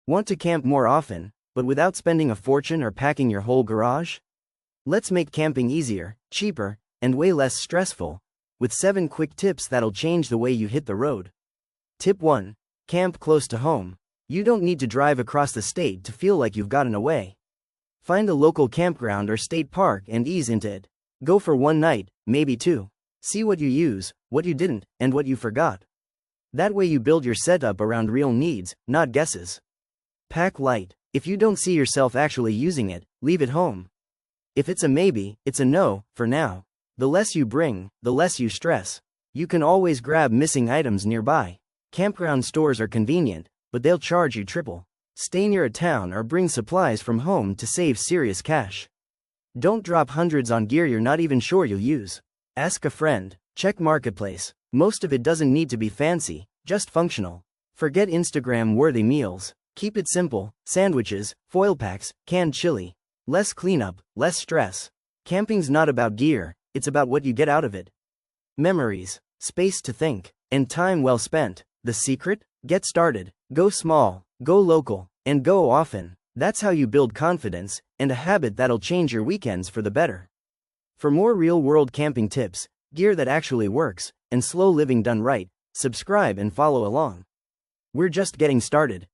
Want to camp more often, but without spending a fortune or packing your whole garage? Let's make camping easier, cheaper, and way less stressful, with 7 quick tips that'll change the way you hit the road. Tip 1. Camp close to home. You don't need to drive across the state to feel like you've gotten away. Find a local campground or state park and ease into it. Go for one night, maybe 2. See what you use, what you didn't, and what you forgot. That way you build your setup around real needs, not guesses. Pack light. If you don't see yourself actually using it, leave it home. If it's a maybe, it's a no, for now. The less you bring, the less you stress. You can always grab missing items nearby. Campground stores are convenient, but they'll charge you triple. Stay near a town or bring supplies from home to save serious cash. Don't drop hundreds on gear you're not even sure you'll use. Ask a friend. Check Marketplace. Most of it doesn't need to be fancy, just functional. Forget Instagram-worthy meals. Keep it simple: sandwiches, foil packs, canned chili. Less cleanup, less stress. Camping's not about gear, it's about what you get out of it. Memories, space to think, and time well spent. The secret? Get started. Go small, go local, and go often. That's how you build confidence and a habit that'll change your weekends for the better. For more real-world camping tips, gear that actually works, and slow living done right, subscribe and follow along. We're just getting started.